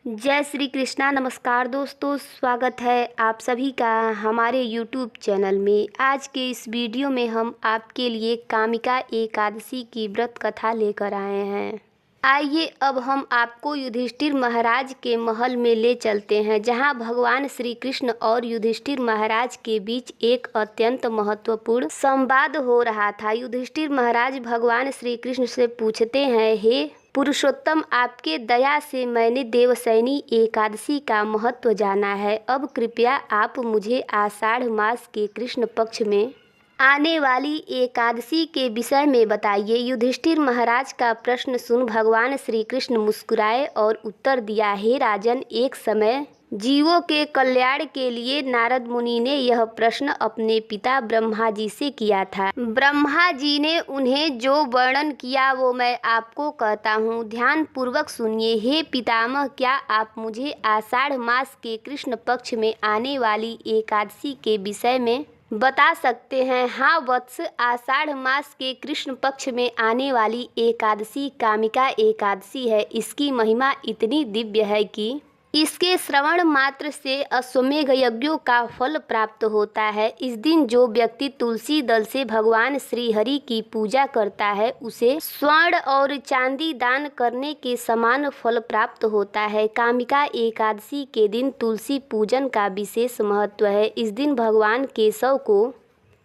जय श्री कृष्णा। नमस्कार दोस्तों, स्वागत है आप सभी का हमारे YouTube चैनल में। आज के इस वीडियो में हम आपके लिए कामिका एकादशी की व्रत कथा लेकर आए हैं। आइए अब हम आपको युधिष्ठिर महाराज के महल में ले चलते हैं, जहां भगवान श्री कृष्ण और युधिष्ठिर महाराज के बीच एक अत्यंत महत्वपूर्ण संवाद हो रहा था। युधिष्ठिर महाराज भगवान श्री कृष्ण से पूछते हैं, हे पुरुषोत्तम, आपके दया से मैंने देवशयनी एकादशी का महत्व जाना है। अब कृपया आप मुझे आषाढ़ मास के कृष्ण पक्ष में आने वाली एकादशी के विषय में बताइए। युधिष्ठिर महाराज का प्रश्न सुन भगवान श्री कृष्ण मुस्कुराए और उत्तर दिया, हे राजन, एक समय जीवों के कल्याण के लिए नारद मुनि ने यह प्रश्न अपने पिता ब्रह्मा जी से किया था। ब्रह्मा जी ने उन्हें जो वर्णन किया वो मैं आपको कहता हूँ, ध्यान पूर्वक सुनिए। हे पितामह, क्या आप मुझे आषाढ़ मास के कृष्ण पक्ष में आने वाली एकादशी के विषय में बता सकते हैं? हाँ वत्स, आषाढ़ मास के कृष्ण पक्ष में आने वाली एकादशी कामिका एकादशी है। इसकी महिमा इतनी दिव्य है कि इसके श्रवण मात्र से अश्वमेध यज्ञों का फल प्राप्त होता है। इस दिन जो व्यक्ति तुलसी दल से भगवान श्री हरि की पूजा करता है, उसे स्वर्ण और चांदी दान करने के समान फल प्राप्त होता है। कामिका एकादशी के दिन तुलसी पूजन का विशेष महत्व है। इस दिन भगवान केशव को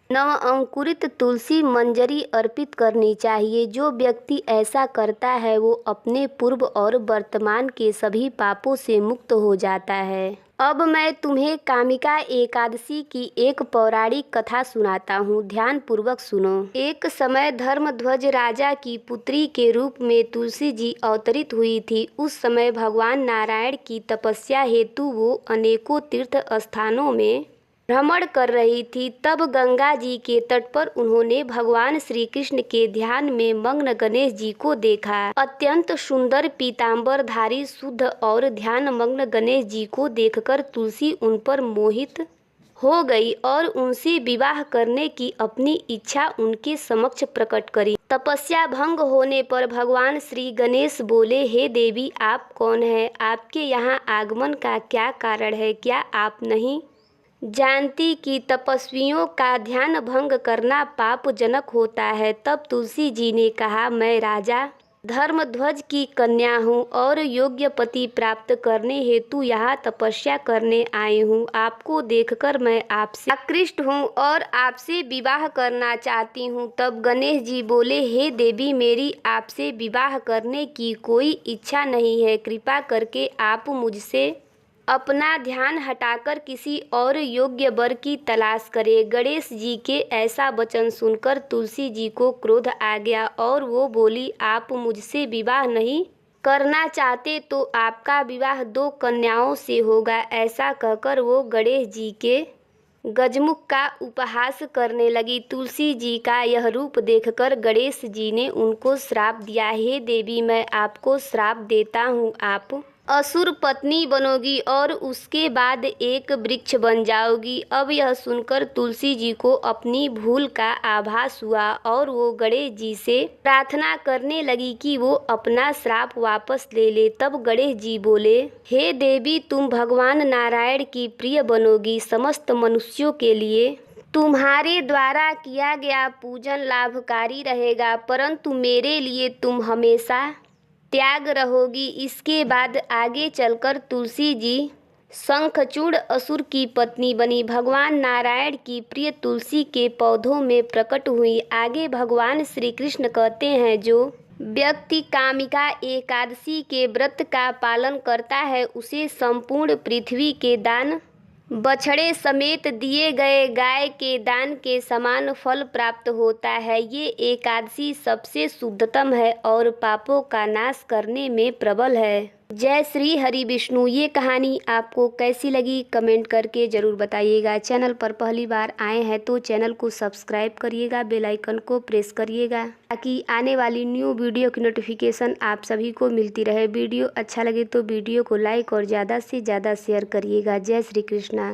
नव अंकुरित तुलसी मंजरी अर्पित करनी चाहिए। जो व्यक्ति ऐसा करता है वो अपने पूर्व और वर्तमान के सभी पापों से मुक्त हो जाता है। अब मैं तुम्हें कामिका एकादशी की एक पौराणिक कथा सुनाता हूँ, ध्यान पूर्वक सुनो। एक समय धर्मध्वज राजा की पुत्री के रूप में तुलसी जी अवतरित हुई थी। उस समय भगवान नारायण की तपस्या हेतु वो अनेकों तीर्थ स्थानों में भ्रमण कर रही थी। तब गंगा जी के तट पर उन्होंने भगवान श्री कृष्ण के ध्यान में मग्न गणेश जी को देखा। अत्यंत सुंदर पीतांबरधारी शुद्ध और ध्यान मग्न गणेश जी को देखकर तुलसी उन पर मोहित हो गई और उनसे विवाह करने की अपनी इच्छा उनके समक्ष प्रकट करी। तपस्या भंग होने पर भगवान श्री गणेश बोले, हे देवी, आप कौन हैं? आपके यहाँ आगमन का क्या कारण है? क्या आप नहीं जानती कि तपस्वियों का ध्यान भंग करना पापजनक होता है? तब तुलसी जी ने कहा, मैं राजा धर्मध्वज की कन्या हूँ और योग्य पति प्राप्त करने हेतु यहाँ तपस्या करने आई हूँ। आपको देखकर मैं आपसे आकृष्ट हूँ और आपसे विवाह करना चाहती हूँ। तब गणेश जी बोले, हे देवी, मेरी आपसे विवाह करने की कोई इच्छा नहीं है। कृपा करके आप मुझसे अपना ध्यान हटाकर किसी और योग्य वर की तलाश करें। गणेश जी के ऐसा वचन सुनकर तुलसी जी को क्रोध आ गया और वो बोली, आप मुझसे विवाह नहीं करना चाहते तो आपका विवाह 2 कन्याओं से होगा। ऐसा कहकर वो गणेश जी के गजमुख का उपहास करने लगी। तुलसी जी का यह रूप देखकर गणेश जी ने उनको श्राप दिया, हे देवी, मैं आपको श्राप देता हूँ, आप असुर पत्नी बनोगी और उसके बाद एक वृक्ष बन जाओगी। अब यह सुनकर तुलसी जी को अपनी भूल का आभास हुआ और वो गणेश जी से प्रार्थना करने लगी कि वो अपना श्राप वापस ले ले। तब गणेश जी बोले, हे देवी, तुम भगवान नारायण की प्रिय बनोगी। समस्त मनुष्यों के लिए तुम्हारे द्वारा किया गया पूजन लाभकारी रहेगा, परंतु मेरे लिए तुम हमेशा त्याग रहोगी। इसके बाद आगे चलकर तुलसी जी शंखचूड़ असुर की पत्नी बनी। भगवान नारायण की प्रिय तुलसी के पौधों में प्रकट हुई। आगे भगवान श्री कृष्ण कहते हैं, जो व्यक्ति कामिका एकादशी के व्रत का पालन करता है उसे संपूर्ण पृथ्वी के दान बछड़े समेत दिए गए गाय के दान के समान फल प्राप्त होता है। ये एकादशी सबसे शुद्धतम है और पापों का नाश करने में प्रबल है। जय श्री हरि विष्णु। ये कहानी आपको कैसी लगी कमेंट करके ज़रूर बताइएगा। चैनल पर पहली बार आए हैं तो चैनल को सब्सक्राइब करिएगा, बेल आइकन को प्रेस करिएगा ताकि आने वाली न्यू वीडियो की नोटिफिकेशन आप सभी को मिलती रहे। वीडियो अच्छा लगे तो वीडियो को लाइक और ज़्यादा से ज़्यादा शेयर करिएगा। जय श्री कृष्णा।